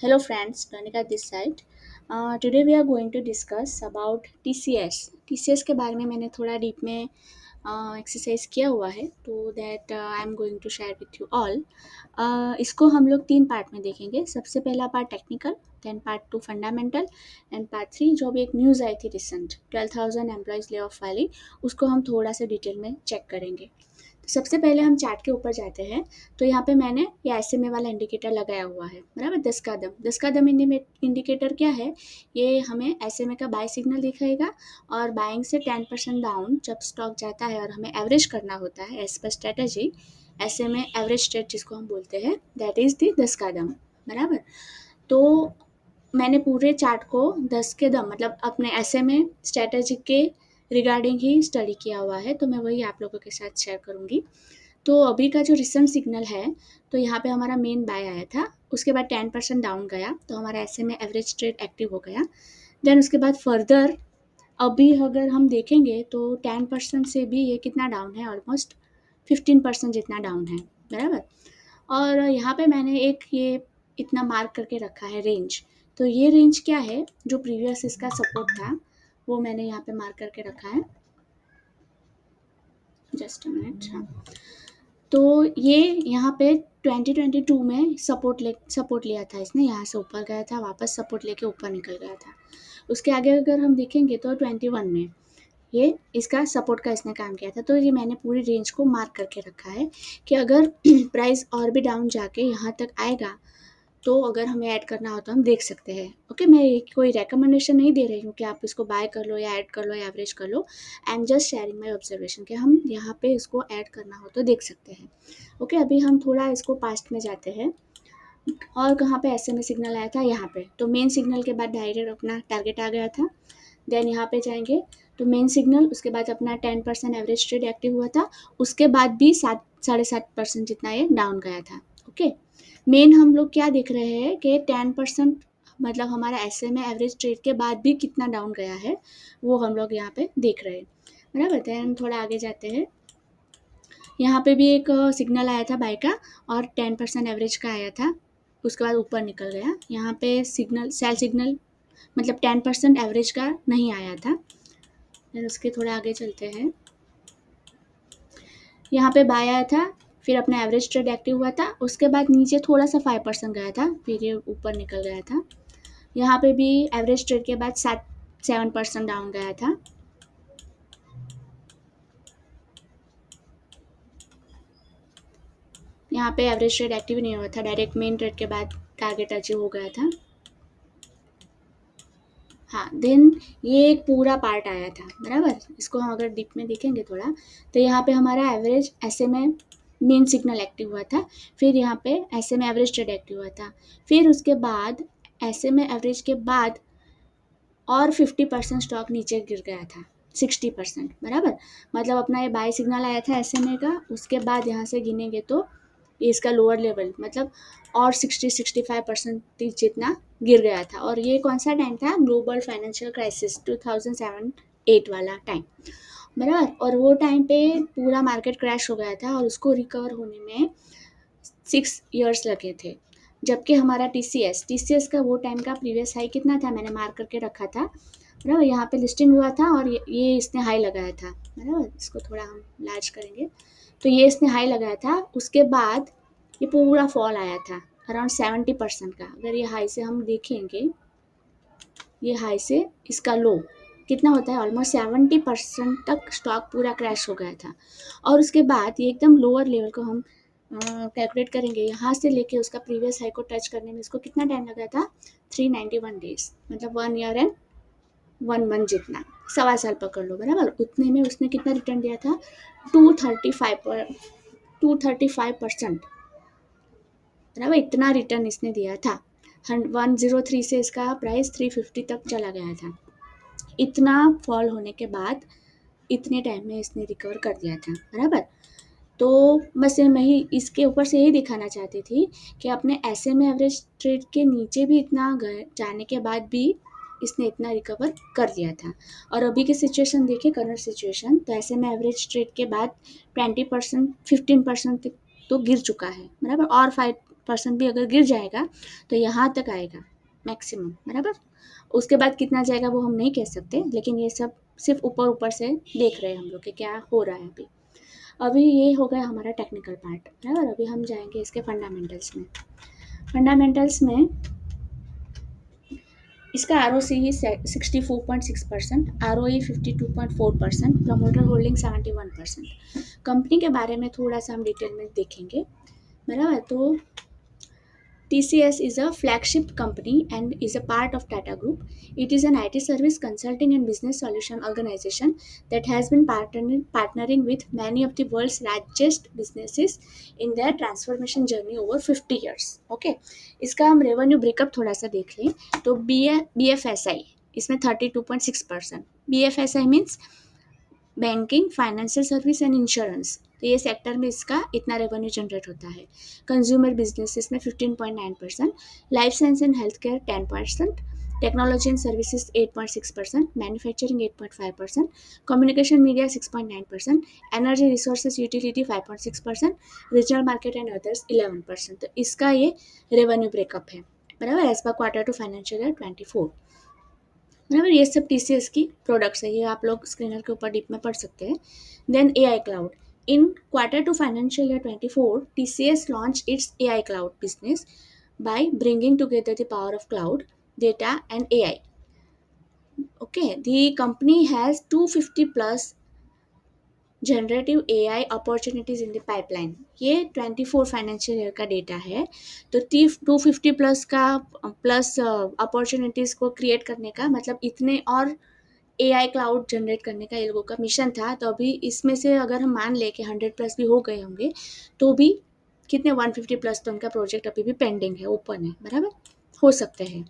Hello friends, Tanika this side. Today we are going to discuss about TCS. TCS के बारे में मैंने थोड़ा डीप में एक्सरसाइज किया हुआ है तो that I am going to share with you all. इसको हम लोग 3 पार्ट में देखेंगे. सबसे पहला part technical, then part 2 fundamental and part 3 जो भी एक न्यूज़ आई थी रिसेंट 12,000 एम्प्लॉयज़ ले ऑफ वाली, उसको हम थोड़ा सा डिटेल में चेक करेंगे. तो सबसे पहले हम चार्ट के ऊपर जाते हैं. तो यहाँ पे मैंने ये SMA वाला इंडिकेटर लगाया हुआ है, बराबर. 10 कदम इंडिकेटर क्या है? ये हमें SMA का बाय सिग्नल दिखाएगा और बाइंग से 10% डाउन जब स्टॉक जाता है और हमें एवरेज करना होता है as per strategy. SMA average straight जिसको हम बोलते हैं, दैट इज़ दी 10 कदम, बराबर. तो मैंने पूरे चार्ट को 10 कदम मतलब अपने SMA स्ट्रेटजी के रिगार्डिंग ही स्टडी किया हुआ है, तो मैं वही आप लोगों के साथ शेयर करूँगी. तो अभी का जो रिसेंट सिग्नल है, तो यहाँ पे हमारा मेन बाय आया था, उसके बाद 10% डाउन गया तो हमारा SMA एवरेज ट्रेड एक्टिव हो गया. देन उसके बाद फर्दर अभी अगर हम देखेंगे तो 10% से भी ये कितना डाउन है, ऑलमोस्ट 15% जितना डाउन है, बराबर. और यहाँ पे मैंने एक ये इतना मार्क करके रखा है रेंज. तो ये रेंज क्या है? जो प्रीवियस इसका सपोर्ट था वो मैंने यहाँ पे मार्क करके रखा है. Just a minute. हाँ, तो ये यहाँ पे 2022 में सपोर्ट लिया था इसने, यहाँ से ऊपर गया था, वापस सपोर्ट लेके ऊपर निकल गया था. उसके आगे अगर हम देखेंगे तो 21 में ये इसका सपोर्ट का इसने काम किया था. तो ये मैंने पूरी रेंज को मार्क करके रखा है कि अगर प्राइस और भी डाउन जाके यहाँ तक आएगा तो अगर हमें ऐड करना हो तो हम देख सकते हैं. ओके, मैं कोई रेकमेंडेशन नहीं दे रही हूँ कि आप इसको बाय कर लो या ऐड कर लो या एवरेज कर लो. I am just sharing my observation कि हम यहाँ पे इसको ऐड करना हो तो देख सकते हैं. ओके, अभी हम थोड़ा इसको पास्ट में जाते हैं. और कहाँ पे SMA सिग्नल आया था? यहाँ पे. तो मेन सिग्नल के बाद डायरेक्ट अपना टारगेट आ गया था. देन यहाँ पे जाएंगे तो मेन सिग्नल, उसके बाद अपना 10% एवरेज ट्रेड एक्टिव हुआ था. उसके बाद भी 7-7.5% जितना ये डाउन गया था. ओके, मेन हम लोग क्या देख रहे हैं कि 10% मतलब हमारा SMA एवरेज ट्रेड के बाद भी कितना डाउन गया है वो हम लोग यहाँ पे देख रहे हैं, बराबर. देन थोड़ा आगे जाते हैं. यहाँ पे भी एक सिग्नल आया था बाय का और 10% एवरेज का आया था. उसके बाद ऊपर निकल गया. यहाँ पे सिग्नल सेल सिग्नल मतलब 10% एवरेज का नहीं आया था. फिर उसके थोड़ा आगे चलते हैं. यहाँ पे बाय आया था, फिर अपना एवरेज ट्रेड एक्टिव हुआ था. उसके बाद नीचे थोड़ा सा 5% गया था, फिर ये ऊपर निकल गया था. यहाँ पे भी एवरेज ट्रेड के बाद 7-7% डाउन गया था. यहाँ पे एवरेज ट्रेड एक्टिव नहीं हुआ था, डायरेक्ट मेन ट्रेड के बाद टारगेट अचीव हो गया था. हाँ, देन ये एक पूरा पार्ट आया था, बराबर. इसको हम अगर डीप में देखेंगे थोड़ा तो यहाँ पे हमारा average SMA main signal active हुआ था. फिर यहाँ पे SMA एवरेज ट्रेड एक्टिव हुआ था. फिर उसके बाद SMA एवरेज के बाद और 50% स्टॉक नीचे गिर गया था, 60%, बराबर. मतलब अपना ये बाय सिग्नल आया था SMA का, उसके बाद यहाँ से गिनेंगे तो ये इसका लोअर लेवल मतलब और 60-65% जितना गिर गया था. और ये कौन सा टाइम था? ग्लोबल फाइनेंशियल क्राइसिस 2007-8 वाला टाइम, बराबर. और वो टाइम पे पूरा मार्केट क्रैश हो गया था और उसको रिकवर होने में 6 years लगे थे. जबकि हमारा TCS का वो टाइम का प्रीवियस हाई कितना था? मैंने मार्क करके रखा था, बराबर. यहाँ पे लिस्टिंग हुआ था और ये इसने हाई लगाया था, बराबर. इसको थोड़ा हम लार्ज करेंगे. तो ये इसने हाई लगाया था, उसके बाद ये पूरा फॉल आया था अराउंड 70% का. अगर ये हाई से हम देखेंगे, ये हाई से इसका लो कितना होता है? ऑलमोस्ट 70% तक स्टॉक पूरा क्रैश हो गया था. और उसके बाद ये एकदम लोअर लेवल को हम कैलकुलेट करेंगे, यहाँ से लेके उसका प्रीवियस हाई को टच करने में इसको कितना टाइम लगा था? 391 डेज, मतलब 1 year एंड 1 month जितना, 1.25 साल पकड़ लो, बराबर. उतने में उसने कितना रिटर्न दिया था? 235%, बराबर. इतना रिटर्न इसने दिया था. 103 से इसका प्राइस 350 तक चला गया था. इतना फॉल होने के बाद इतने टाइम में इसने रिकवर कर दिया था, बराबर. तो बस मैं ही इसके ऊपर से यही दिखाना चाहती थी कि अपने SMA एवरेज ट्रेड के नीचे भी इतना जाने के बाद भी इसने इतना रिकवर कर दिया था. और अभी की सिचुएशन देखिए, करंट सिचुएशन, तो SMA एवरेज ट्रेड के बाद 20% 15% तो गिर चुका है, बराबर. और परसेंट भी अगर गिर जाएगा तो यहाँ तक आएगा मैक्सिमम, बराबर। उसके बाद कितना जाएगा वो हम नहीं कह सकते, लेकिन ये सब सिर्फ ऊपर ऊपर से देख रहे हैं हम लोग कि क्या हो रहा है अभी। अभी ये हो गया हमारा टेक्निकल पार्ट, बराबर। अभी हम जाएंगे इसके फंडामेंटल्स में। फंडामेंटल्स में इसका आर ओ सी ही 64.6%, आर ओ ई 52.4%, प्रमोटर होल्डिंग 71%। कंपनी के बारे में थोड़ा सा हम डिटेल में देखेंगे, बराबर। तो TCS is a flagship company and is a part of Tata Group. It is an IT service consulting and business solution organization that has been partnering with many of the world's largest businesses in their transformation journey over 50 years. Okay, इसका हम revenue breakup थोड़ा सा देख लें तो BFSI इसमें 32.6%। BFSI means banking, financial service and insurance, तो ये सेक्टर में इसका इतना रेवेन्यू जनरेट होता है। कंज्यूमर बिजनेसेस में 15.9%, life science and health care 10%, technology and services 8.6%, manufacturing 8.5%, communication media 6.9%, energy resources utility 5.6%, regional market and others 11%। तो इसका ये रेवेन्यू ब्रेकअप है, बराबर, as per quarter two financial year 24, बराबर। ये सब TCS की प्रोडक्ट्स है, ये आप लोग स्क्रीनर के ऊपर डीप में पढ़ सकते हैं। Then AI cloud, in quarter two financial year 24 TCS launch its AI cloud business by bringing together the power of cloud, data and AI. Okay, the company has 250 plus generative AI opportunities in the pipeline. ये 24 financial year का data है। तो 250 plus का plus opportunities को create करने का मतलब इतने और AI क्लाउड जनरेट करने का ये लोगों का मिशन था। तो अभी इसमें से अगर हम मान लें कि 100 प्लस भी हो गए होंगे तो भी कितने 150 प्लस तो उनका प्रोजेक्ट अभी भी पेंडिंग है, ओपन है, बराबर, हो सकते हैं।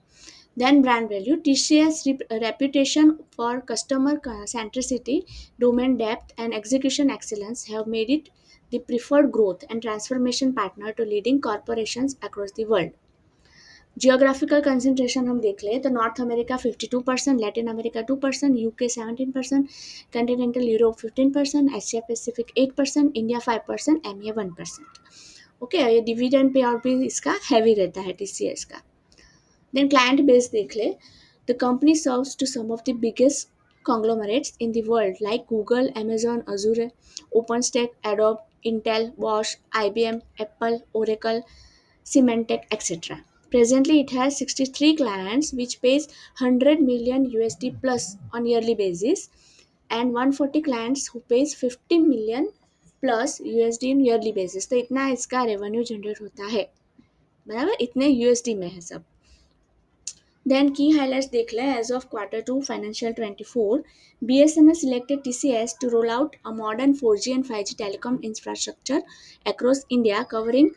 Then brand value, TCS reputation for customer centricity, domain depth and execution excellence have made it the preferred growth and transformation partner to leading corporations across the world. Geographical concentration हम देख लें तो north America 52%, Latin America 2%, UK 17%, Continental Europe 15%, Asia Pacific 8%, India 5%, MEA 1%। Okay, ये dividend pay out भी इसका heavy रहता है TCS का। देन क्लाइंट बेस देख ले, the company serves to some of the biggest conglomerates in the world like Google, Amazon, Azure, OpenStack, Adobe, Intel, Bosch, IBM, Apple, Oracle, Symantec, etc. Presently, it has 63 clients which pays 100 million USD plus on yearly basis and 140 clients who pays 50 million plus USD in yearly basis. तो इतना इसका revenue generate होता है, बराबर, इतने USD में है सब। Then key highlights देख लें, as of quarter 2 financial 24, BSNL selected TCS to roll out a modern 4G and 5G telecom infrastructure across India covering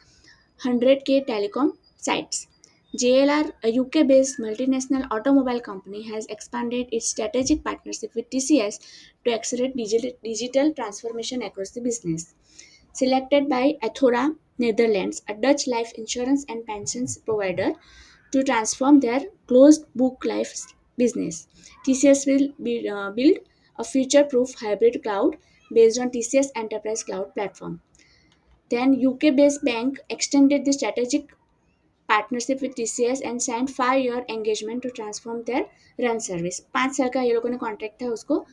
100K telecom sites. JLR, a UK-based multinational automobile company, has expanded its strategic partnership with TCS to accelerate digital transformation across the business. Selected by Athora Netherlands, a Dutch life insurance and pensions provider, to transform their closed book life business. TCS will build a future proof hybrid cloud based on TCS Enterprise Cloud Platform. Then, UK based bank extended the strategic partnership with TCS and signed 5-year engagement to transform their run service. 5 साल का ये लोगों ने contract था उसको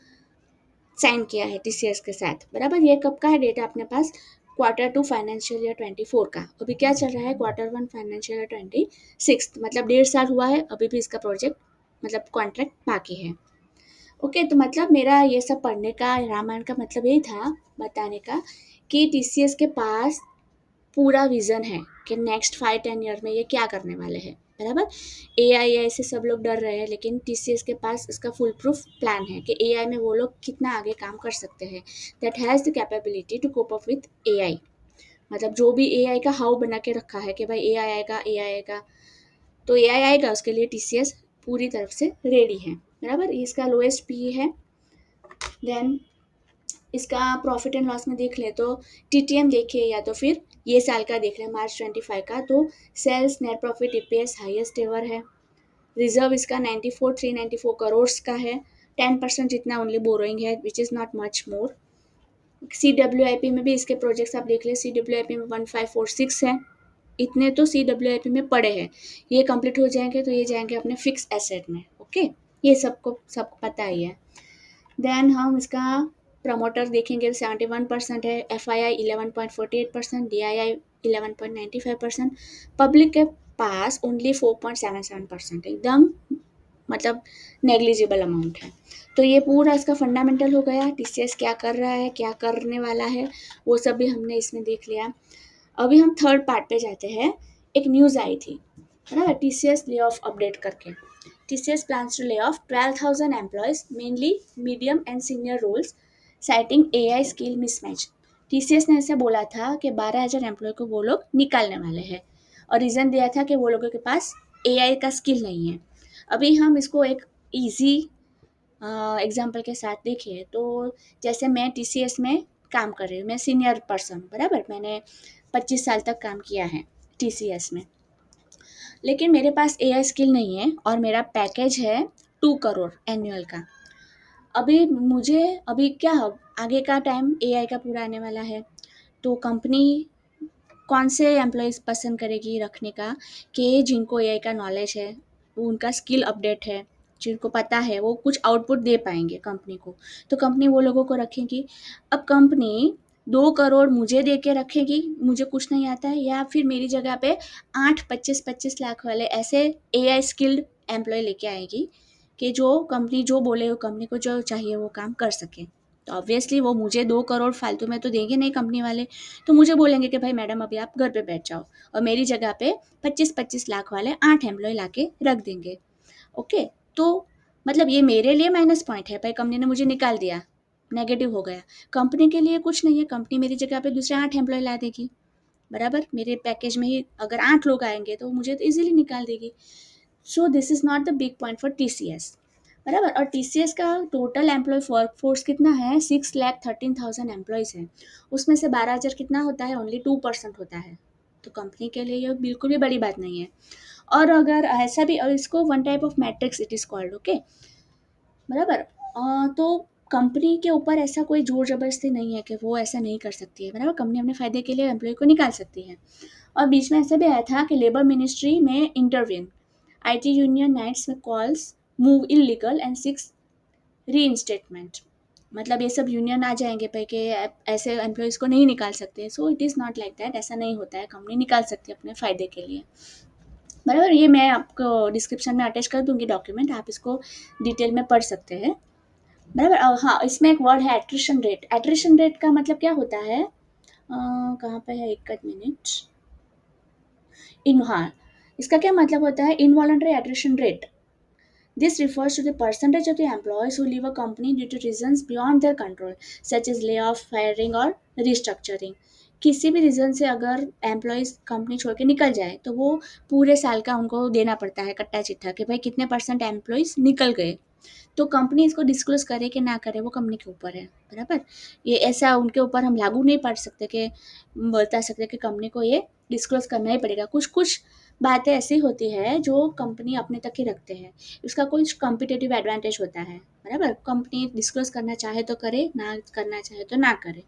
sign किया है TCS के साथ, बराबर। ये कब का है डेटा अपने पास? क्वार्टर 2 फाइनेंशियल ईयर 24 का। अभी क्या चल रहा है? क्वार्टर 1 फाइनेंशियल ईयर 26, मतलब 1.5 साल हुआ है, अभी भी इसका प्रोजेक्ट मतलब कॉन्ट्रैक्ट बाकी है। ओके, तो मतलब मेरा ये सब पढ़ने का, रामायण का मतलब यही था बताने का कि TCS के पास पूरा विजन है कि नेक्स्ट 5-10 ईयर में ये क्या करने वाले हैं, बराबर। AI से सब लोग डर रहे हैं, लेकिन TCS के पास इसका फुल प्रूफ प्लान है कि AI में वो लोग कितना आगे काम कर सकते हैं। That has the capability to cope up with AI। मतलब जो भी AI का हाउ बना के रखा है कि भाई AI आएगा, AI आएगा, तो AI आएगा, उसके लिए TCS पूरी तरफ से रेडी है, बराबर। इसका लोएस्ट PE है। देन इसका प्रॉफिट एंड लॉस में देख ले तो TTM देखिए या तो फिर ये साल का देख लें मार्च 25 का, तो sales, net profit, EPS highest ever है। रिजर्व इसका 94,394 करोड़ का है। 10% जितना ओनली बोरोइंग है, which is not much more. CWIP में भी इसके प्रोजेक्ट्स आप देख लें, CWIP में 1546 है। इतने तो CWIP में पड़े हैं, ये कंप्लीट हो जाएंगे तो ये जाएंगे अपने फिक्स एसेट में। ओके, ये सबको पता ही है। देन हम इसका प्रमोटर देखेंगे, 71% है, FII 11.48%, DII 11.95%, पब्लिक के पास ओनली 4.77% है, एकदम मतलब नेग्लिजिबल अमाउंट है। तो ये पूरा इसका फंडामेंटल हो गया, TCS क्या कर रहा है, क्या करने वाला है, वो सब भी हमने इसमें देख लिया। अभी हम थर्ड पार्ट पे जाते हैं। एक न्यूज़ आई थी, है ना, TCS ले ऑफ अपडेट करके। TCS plans to lay off 12,000 employees, mainly medium and senior roles, citing AI skill mismatch। TCS ने ऐसे बोला था कि 12,000 एम्प्लॉय को वो लोग निकालने वाले हैं, और रीज़न दिया था कि वो लोगों के पास AI का स्किल नहीं है। अभी हम इसको एक ईजी एग्जाम्पल के साथ देखिए तो, जैसे मैं TCS में काम कर रही हूँ, मैं सीनियर पर्सन हूँ, बराबर, मैंने 25 साल तक काम किया है TCS में, लेकिन मेरे पास AI स्किल नहीं है और मेरा पैकेज है 2 करोड़ एनुअल का। अभी क्या आगे का टाइम AI का पूरा आने वाला है, तो कंपनी कौन से एम्प्लॉयज़ पसंद करेगी रखने का, कि जिनको AI का नॉलेज है, वो उनका स्किल अपडेट है, जिनको पता है वो कुछ आउटपुट दे पाएंगे कंपनी को, तो कंपनी वो लोगों को रखेगी। अब कंपनी 2 करोड़ मुझे दे के रखेगी, मुझे कुछ नहीं आता है, या फिर मेरी जगह पे 8 25 25 लाख वाले ऐसे AI स्किल्ड एम्प्लॉय लेके आएगी, कि जो कंपनी जो बोले, वो कंपनी को जो चाहिए वो काम कर सके। तो ऑब्वियसली वो मुझे 2 करोड़ फालतू में तो देंगे नहीं कंपनी वाले, तो मुझे बोलेंगे कि भाई मैडम अभी आप घर पे बैठ जाओ, और मेरी जगह पे 25 25 लाख वाले 8 एम्प्लॉय लाके रख देंगे। ओके, तो मतलब ये मेरे लिए माइनस पॉइंट है, भाई कंपनी ने मुझे निकाल दिया, नेगेटिव हो गया। कंपनी के लिए कुछ नहीं है, कंपनी मेरी जगह पे दूसरे 8 एम्प्लॉय ला देगी, बराबर, मेरे पैकेज में ही अगर 8 लोग आएंगे तो मुझे तो इजीली निकाल देगी। So this is not the big point for TCS, बराबर। और TCS का टोटल एम्प्लॉय वर्कफोर्स कितना है, 6,13,000 एम्प्लॉयज़ है, उसमें से 12,000 कितना होता है, ओनली 2% होता है। तो कंपनी के लिए ये बिल्कुल भी बड़ी बात नहीं है। और अगर ऐसा भी, और इसको one type of matrix it is called, okay, बराबर। तो कंपनी के ऊपर ऐसा कोई जोर जबरदस्ती नहीं है कि वो ऐसा नहीं कर सकती है, बराबर, कंपनी अपने फ़ायदे के लिए एम्प्लॉय को निकाल सकती है। और बीच में ऐसा भी आया था कि लेबर मिनिस्ट्री में इंटरवीन, IT यूनियन नाइट्स में calls move illegal and seeks reinstatement. मतलब ये सब यूनियन आ जाएंगे पे कि ऐसे एम्प्लॉयज़ को नहीं निकाल सकते। So it is not like that, ऐसा नहीं होता है, कंपनी निकाल सकती है अपने फ़ायदे के लिए, बराबर। ये मैं आपको डिस्क्रिप्शन में अटैच कर दूंगी डॉक्यूमेंट, आप इसको डिटेल में पढ़ सकते हैं, बराबर। हाँ, इसमें एक वर्ड है एट्रिशन रेट। एट्रिशन रेट का मतलब क्या होता है, कहाँ पे है, एक मिनट, इन, हाँ, इसका क्या मतलब होता है, involuntary attrition rate. This refers to the percentage of the employees who leave a company due to reasons beyond their control, such as layoff, firing और restructuring। किसी भी रीज़न से अगर एम्प्लॉयज़ कंपनी छोड़ के निकल जाए तो वो पूरे साल का उनको देना पड़ता है कट्टा चिट्ठा, कि भाई कितने % एम्प्लॉयज़ निकल गए। तो कंपनी इसको डिस्क्लोज करे कि ना करे वो कंपनी के ऊपर है, बराबर। ये ऐसा उनके ऊपर हम लागू नहीं पड़ सकते कि बता सकते कि कंपनी को ये डिस्क्लोज करना ही पड़ेगा। कुछ कुछ बातें ऐसी होती है जो कंपनी अपने तक ही रखते हैं, उसका कुछ कॉम्पिटिटिव एडवांटेज होता है, बराबर। कंपनी डिस्क्लोज करना चाहे तो करे, ना करना चाहे तो ना करे,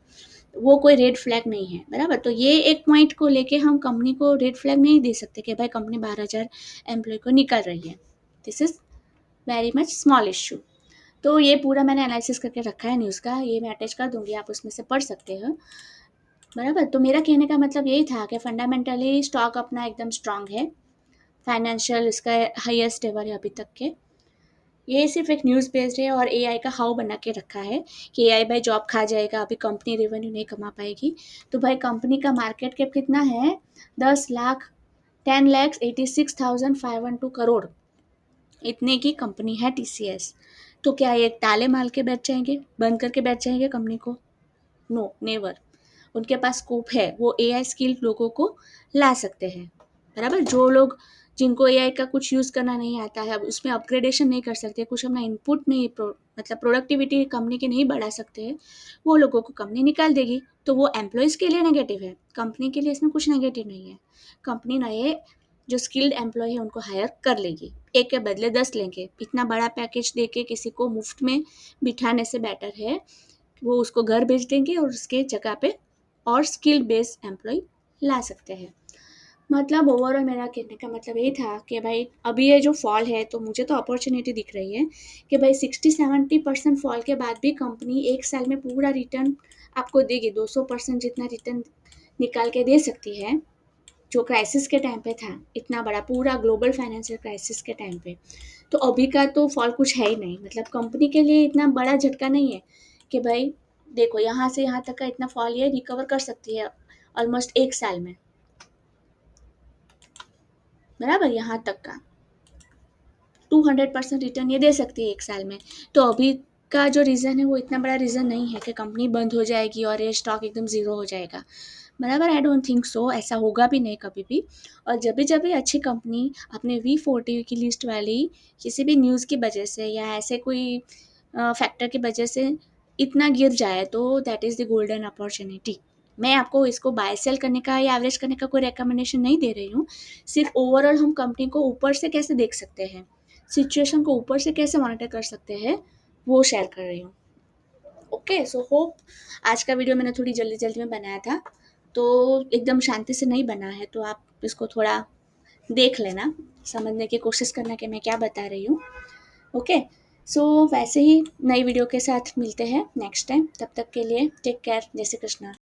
वो कोई रेड फ्लैग नहीं है, बराबर। तो ये एक पॉइंट को लेके हम कंपनी को रेड फ्लैग नहीं दे सकते कि भाई कंपनी 12,000 एम्प्लॉय को निकाल रही है। This is very much small issue. तो ये पूरा मैंने एनालिसिस करके रखा है न्यूज़ का, ये मैं अटैच कर दूंगी, आप उसमें से पढ़ सकते हो, बराबर। तो मेरा कहने का मतलब यही था कि फंडामेंटली स्टॉक अपना एकदम स्ट्रांग है, फाइनेंशियल इसका हाईएस्ट लेवल है अभी तक के। ये सिर्फ एक न्यूज़ बेस्ड है, और AI का हाउ बना के रखा है कि AI भाई जॉब खा जाएगा, अभी कंपनी रेवेन्यू नहीं कमा पाएगी। तो भाई कंपनी का मार्केट कैप कितना है, 10 लाख 10,86,512 करोड़, इतने की कंपनी है TCS। तो क्या ये ताले मार के बैठ जाएंगे, बंद करके बैठ जाएंगे कंपनी को, नो नेवर। उनके पास स्कोप है, वो AI स्किल्ड लोगों को ला सकते हैं, बराबर। जो लोग जिनको AI का कुछ यूज़ करना नहीं आता है, अब उसमें अपग्रेडेशन नहीं कर सकते, कुछ अपना इनपुट नहीं मतलब प्रोडक्टिविटी कंपनी की नहीं बढ़ा सकते हैं, वो लोगों को कंपनी निकाल देगी। तो वो एम्प्लॉयज़ के लिए नेगेटिव है, कंपनी के लिए इसमें कुछ नेगेटिव नहीं है। कंपनी नए जो स्किल्ड एम्प्लॉय है उनको हायर कर लेगी, एक के बदले 10 लेंगे। इतना बड़ा पैकेज दे के किसी को मुफ्त में बिठाने से बेटर है वो उसको घर भेज देंगे और उसके जगह पे और स्किल बेस्ड एम्प्लॉय ला सकते हैं। मतलब ओवरऑल मेरा कहने का मतलब ये था कि भाई अभी ये जो फॉल है तो मुझे तो अपॉर्चुनिटी दिख रही है कि भाई 60-70% फॉल के बाद भी कंपनी एक साल में पूरा रिटर्न आपको देगी, 200% जितना रिटर्न निकाल के दे सकती है। जो क्राइसिस के टाइम पे था, इतना बड़ा पूरा ग्लोबल फाइनेंशियल क्राइसिस के टाइम पे, तो अभी का तो फॉल कुछ है ही नहीं। मतलब कंपनी के लिए इतना बड़ा झटका नहीं है कि भाई देखो यहाँ से यहाँ तक का इतना फॉल ये रिकवर कर सकती है ऑलमोस्ट एक साल में, बराबर यहाँ तक का 200% रिटर्न ये दे सकती है एक साल में। तो अभी का जो रीज़न है वो इतना बड़ा रीज़न नहीं है कि कंपनी बंद हो जाएगी और ये स्टॉक एकदम ज़ीरो हो जाएगा, बराबर। आई डोंट थिंक सो, ऐसा होगा भी नहीं कभी भी। और जब भी अच्छी कंपनी अपने V40 की लिस्ट वाली किसी भी न्यूज़ की वजह से या ऐसे कोई फैक्टर की वजह से इतना गिर जाए तो that is the golden opportunity. मैं आपको इसको बाय सेल करने का या एवरेज करने का कोई रिकमेंडेशन नहीं दे रही हूँ, सिर्फ ओवरऑल हम कंपनी को ऊपर से कैसे देख सकते हैं, सिचुएशन को ऊपर से कैसे मॉनिटर कर सकते हैं, वो शेयर कर रही हूँ। ओके, सो होप आज का वीडियो मैंने थोड़ी जल्दी जल्दी में बनाया था, तो एकदम शांति से नहीं बना है, तो आप इसको थोड़ा देख लेना, समझने की कोशिश करना कि मैं क्या बता रही हूँ। ओके, सो वैसे ही नई वीडियो के साथ मिलते हैं नेक्स्ट टाइम, तब तक के लिए टेक केयर, जय श्री कृष्णा।